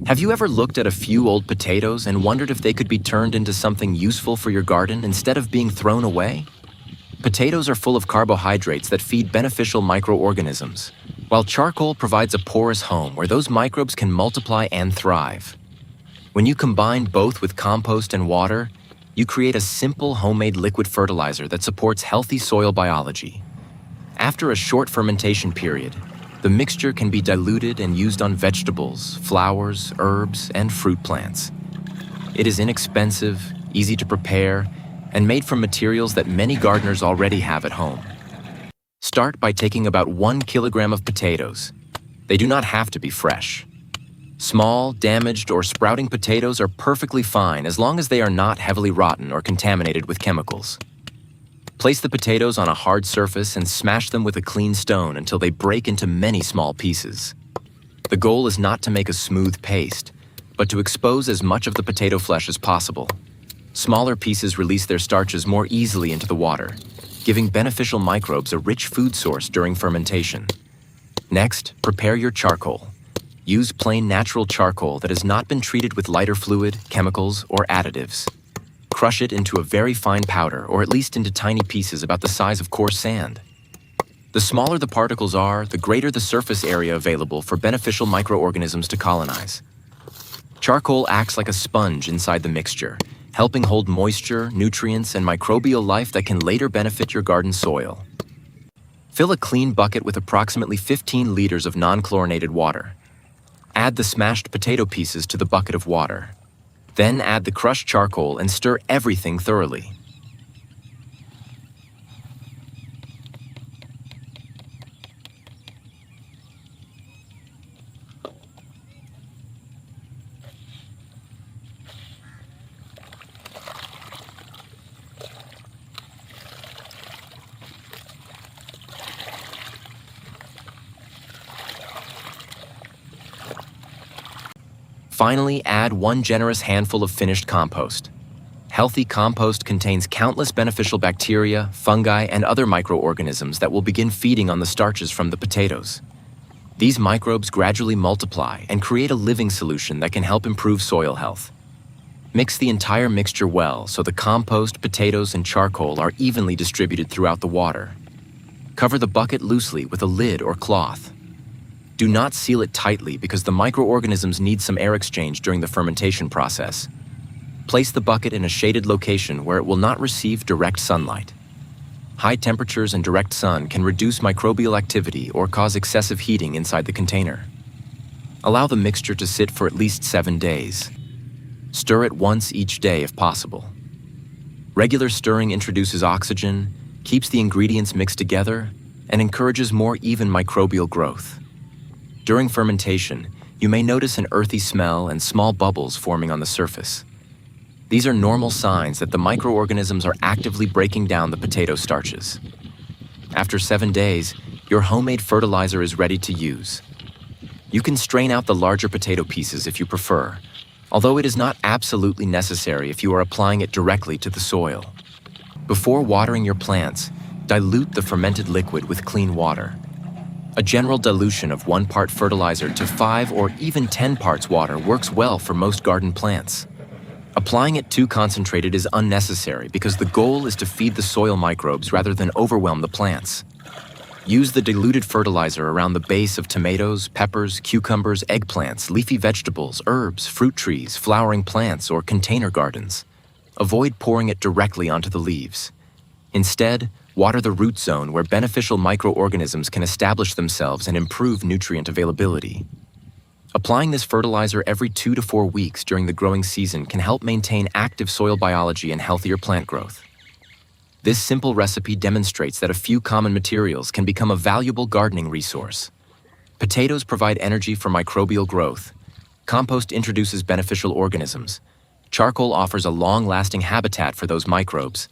Have you ever looked at a few old potatoes and wondered if they could be turned into something useful for your garden instead of being thrown away? Potatoes are full of carbohydrates that feed beneficial microorganisms, while charcoal provides a porous home where those microbes can multiply and thrive. When you combine both with compost and water, you create a simple homemade liquid fertilizer that supports healthy soil biology. After a short fermentation period, the mixture can be diluted and used on vegetables, flowers, herbs, and fruit plants. It is inexpensive, easy to prepare, and made from materials that many gardeners already have at home. Start by taking about 1 kilogram of potatoes. They do not have to be fresh. Small, damaged, or sprouting potatoes are perfectly fine as long as they are not heavily rotten or contaminated with chemicals. Place the potatoes on a hard surface and smash them with a clean stone until they break into many small pieces. The goal is not to make a smooth paste, but to expose as much of the potato flesh as possible. Smaller pieces release their starches more easily into the water, giving beneficial microbes a rich food source during fermentation. Next, prepare your charcoal. Use plain natural charcoal that has not been treated with lighter fluid, chemicals, or additives. Crush it into a very fine powder, or at least into tiny pieces about the size of coarse sand. The smaller the particles are, the greater the surface area available for beneficial microorganisms to colonize. Charcoal acts like a sponge inside the mixture, helping hold moisture, nutrients, and microbial life that can later benefit your garden soil. Fill a clean bucket with approximately 15 liters of non-chlorinated water. Add the smashed potato pieces to the bucket of water. Then add the crushed charcoal and stir everything thoroughly. Finally, add 1 generous handful of finished compost. Healthy compost contains countless beneficial bacteria, fungi, and other microorganisms that will begin feeding on the starches from the potatoes. These microbes gradually multiply and create a living solution that can help improve soil health. Mix the entire mixture well so the compost, potatoes, and charcoal are evenly distributed throughout the water. Cover the bucket loosely with a lid or cloth. Do not seal it tightly because the microorganisms need some air exchange during the fermentation process. Place the bucket in a shaded location where it will not receive direct sunlight. High temperatures and direct sun can reduce microbial activity or cause excessive heating inside the container. Allow the mixture to sit for at least 7 days. Stir it once each day if possible. Regular stirring introduces oxygen, keeps the ingredients mixed together, and encourages more even microbial growth. During fermentation, you may notice an earthy smell and small bubbles forming on the surface. These are normal signs that the microorganisms are actively breaking down the potato starches. After 7 days, your homemade fertilizer is ready to use. You can strain out the larger potato pieces if you prefer, although it is not absolutely necessary if you are applying it directly to the soil. Before watering your plants, dilute the fermented liquid with clean water. A general dilution of 1 part fertilizer to 5 or even 10 parts water works well for most garden plants. Applying it too concentrated is unnecessary because the goal is to feed the soil microbes rather than overwhelm the plants. Use the diluted fertilizer around the base of tomatoes, peppers, cucumbers, eggplants, leafy vegetables, herbs, fruit trees, flowering plants, or container gardens. Avoid pouring it directly onto the leaves. Instead, water the root zone where beneficial microorganisms can establish themselves and improve nutrient availability. Applying this fertilizer every 2 to 4 weeks during the growing season can help maintain active soil biology and healthier plant growth. This simple recipe demonstrates that a few common materials can become a valuable gardening resource. Potatoes provide energy for microbial growth. Compost introduces beneficial organisms. Charcoal offers a long-lasting habitat for those microbes.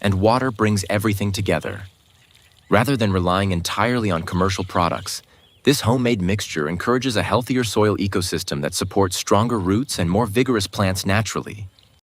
And water brings everything together. Rather than relying entirely on commercial products, this homemade mixture encourages a healthier soil ecosystem that supports stronger roots and more vigorous plants naturally.